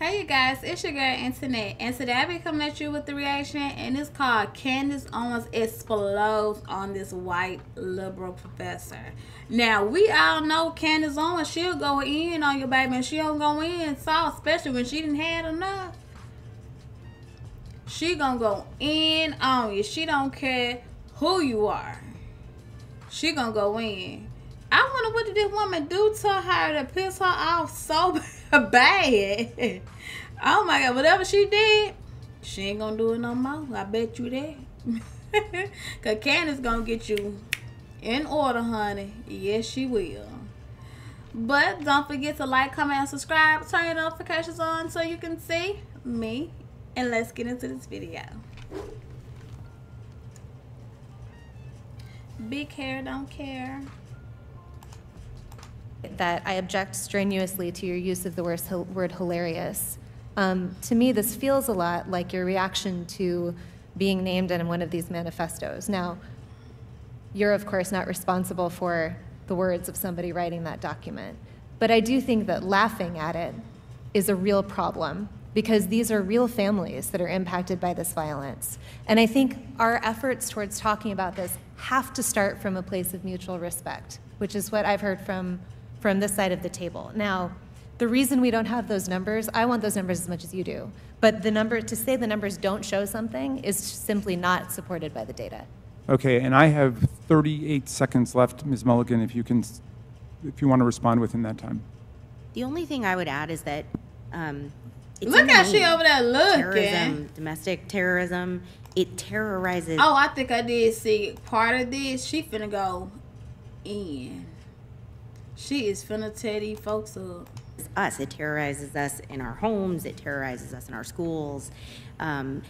Hey you guys, it's your girl Internet, and today I be coming at you with the reaction, and it's called Candace Owens explodes on this white liberal professor. Now we all know Candace Owens, she'll go in on your baby, and she don't go in soft, especially when she didn't had enough. She gonna go in on you. She don't care who you are. She gonna go in. I wonder what did this woman do to her to piss her off so bad. Oh my God, whatever she did, she ain't gonna do it no more. I bet you that. Cause Candace gonna get you in order, honey. Yes, she will. But don't forget to like, comment, and subscribe. Turn your notifications on so you can see me. And let's get into this video. Big hair, don't care. That I object strenuously to your use of the word hilarious. To me, this feels a lot like your reaction to being named in one of these manifestos. Now, you're of course not responsible for the words of somebody writing that document, but I do think that laughing at it is a real problem because these are real families that are impacted by this violence. And I think our efforts towards talking about this have to start from a place of mutual respect, which is what I've heard from this side of the table. Now, the reason we don't have those numbers, I want those numbers as much as you do, but to say the numbers don't show something is simply not supported by the data. Okay, and I have 38 seconds left, Ms. Mulligan, if you want to respond within that time. The only thing I would add is that it's look how she over there looking. Terrorism, domestic terrorism, it terrorizes. Oh, I think I did see part of this. She finna go in. She is finna tear these folks up. Us. It terrorizes us in our homes. It terrorizes us in our schools. And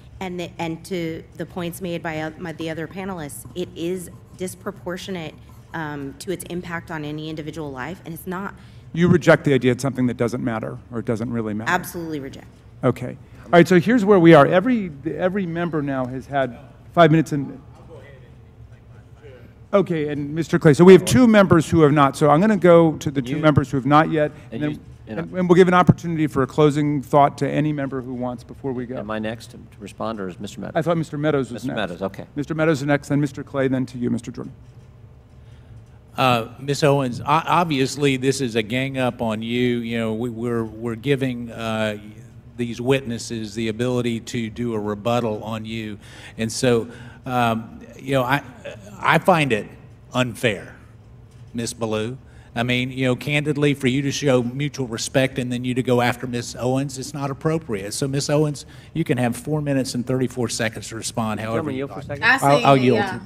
to the points made by the other panelists, it is disproportionate to its impact on any individual life, and it's not. You reject the idea it's something that doesn't matter, or it doesn't really matter? Absolutely reject. Okay. All right, so here's where we are. Every member now has had 5 minutes and... Okay, and Mr. Clay, so we have two members who have not. So I'm going to go to the two members who have not yet, and we'll give an opportunity for a closing thought to any member who wants before we go. Am I next to respond, or is Mr. Meadows? I thought Mr. Meadows was next. Mr. Meadows, okay. Mr. Meadows is next, then Mr. Clay, then to you, Mr. Jordan. Ms. Owens, obviously this is a gang up on you. You know, we're giving these witnesses the ability to do a rebuttal on you, and so you know, I find it unfair, Ms. Ballou. I mean, you know, candidly, for you to show mutual respect and then you to go after Ms. Owens, it's not appropriate. So, Ms. Owens, you can have 4 minutes and 34 seconds to respond. However, yield for a second? I'll yield. Yeah.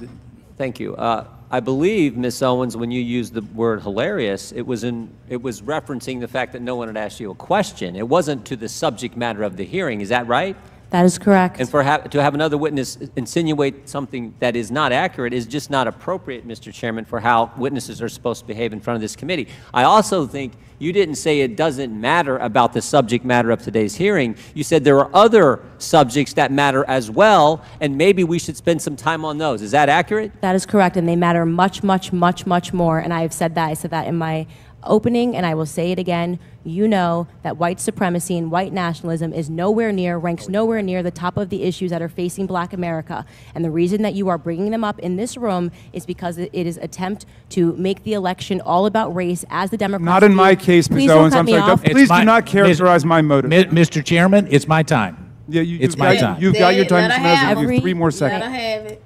Thank you. I believe, Ms. Owens, when you used the word hilarious, it was referencing the fact that no one had asked you a question. It wasn't to the subject matter of the hearing. Is that right? That is correct. And to have another witness insinuate something that is not accurate is just not appropriate, Mr. Chairman, for how witnesses are supposed to behave in front of this committee. I also think you didn't say it doesn't matter about the subject matter of today's hearing. You said there are other subjects that matter as well, and maybe we should spend some time on those. Is that accurate? That is correct, and they matter much, much, much, much more. And I have said that. I said that in my opening, and I will say it again. You know that white supremacy and white nationalism is ranks nowhere near the top of the issues that are facing Black America. And the reason that you are bringing them up in this room is because it is attempt to make the election all about race, as the Democrats Not in my case, Ms. Owens. I'm sorry. Please do not characterize my motive. Mr. Chairman, it's my time. Yeah, it's my time. You've got your time, Mr. Meadows. You have 3 more seconds. Let her have it.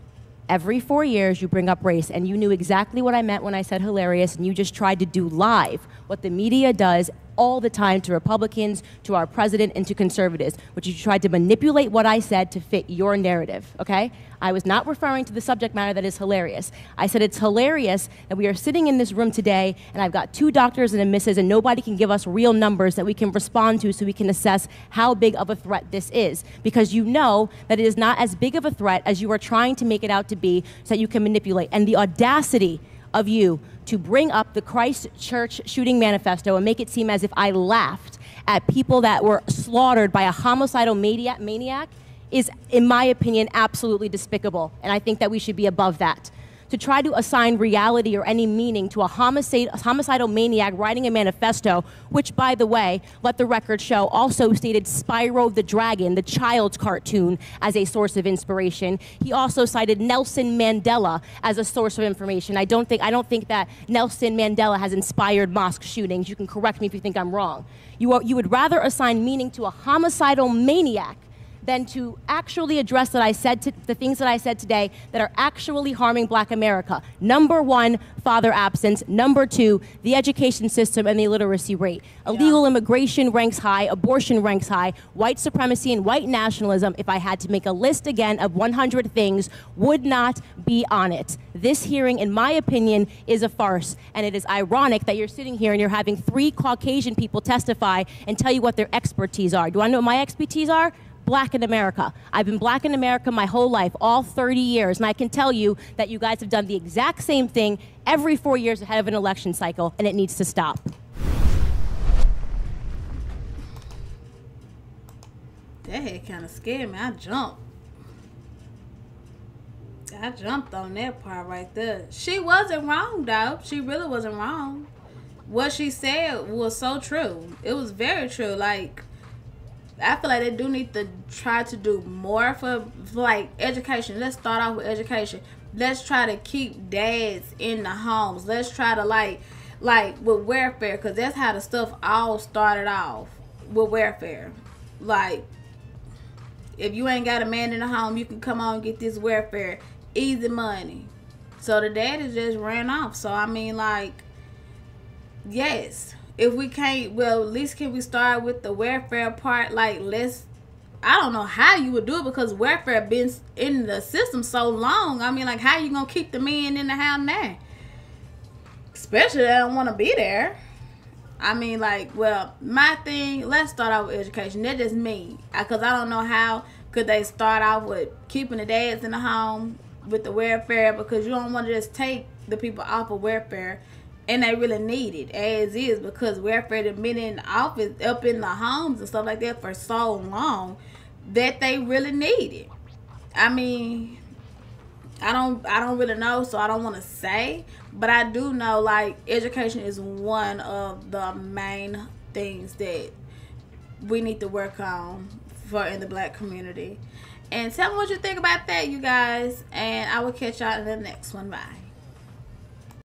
Every 4 years, you bring up race, and you knew exactly what I meant when I said hilarious, and you just tried to do live what the media does all the time to Republicans, to our president, and to conservatives, which you tried to manipulate what I said to fit your narrative, okay? I was not referring to the subject matter that is hilarious. I said it's hilarious that we are sitting in this room today, and I've got 2 doctors and a missus, and nobody can give us real numbers that we can respond to so we can assess how big of a threat this is. Because you know that it is not as big of a threat as you are trying to make it out to be, so that you can manipulate. And the audacity of you to bring up the Christchurch shooting manifesto and make it seem as if I laughed at people that were slaughtered by a homicidal maniac is, in my opinion, absolutely despicable. And I think that we should be above that. to try to assign reality or any meaning to a homicidal maniac writing a manifesto, which, by the way, let the record show, also stated Spyro the Dragon, the child's cartoon, as a source of inspiration. He also cited Nelson Mandela as a source of information. I don't think that Nelson Mandela has inspired mosque shootings. You can correct me if you think I'm wrong. You would rather assign meaning to a homicidal maniac than to actually address the things that I said today that are actually harming Black America. Number one, father absence. Number two, the education system and the illiteracy rate. Illegal immigration ranks high, abortion ranks high, white supremacy and white nationalism, if I had to make a list again of 100 things, would not be on it. This hearing, in my opinion, is a farce, and it is ironic that you're sitting here and you're having 3 Caucasian people testify and tell you what their expertise are. Do I know what my expertise are? Black in America. I've been Black in America my whole life, all 30 years, and I can tell you that you guys have done the exact same thing every 4 years ahead of an election cycle, and it needs to stop. That had kind of scared me. I jumped on that part right there. She wasn't wrong, though. She really wasn't wrong. What she said was so true. It was very true. Like, I feel like they do need to try to do more for like education. Let's start off with education. Let's try to keep dads in the homes. Let's try to like with welfare, because that's how the stuff all started off, with welfare. Like, if you ain't got a man in the home, you can come on and get this welfare, easy money. So the daddy just ran off. So I mean, like, yes. If we can't, well, at least can we start with the welfare part? Like, I don't know how you would do it, because welfare been in the system so long. I mean, like, how you gonna keep the men in the house now? Especially they don't want to be there. I mean, like, well, my thing, let's start out with education. That's just me. Because I don't know how could they start out with keeping the dads in the home with the welfare, because you don't want to just take the people off of welfare. And they really need it as is, because welfare have been in office, up in the homes and stuff like that for so long that they really need it. I mean, I don't really know, so I don't want to say, but I do know, like, education is one of the main things that we need to work on in the Black community. And tell me what you think about that, you guys, and I will catch y'all in the next one. Bye.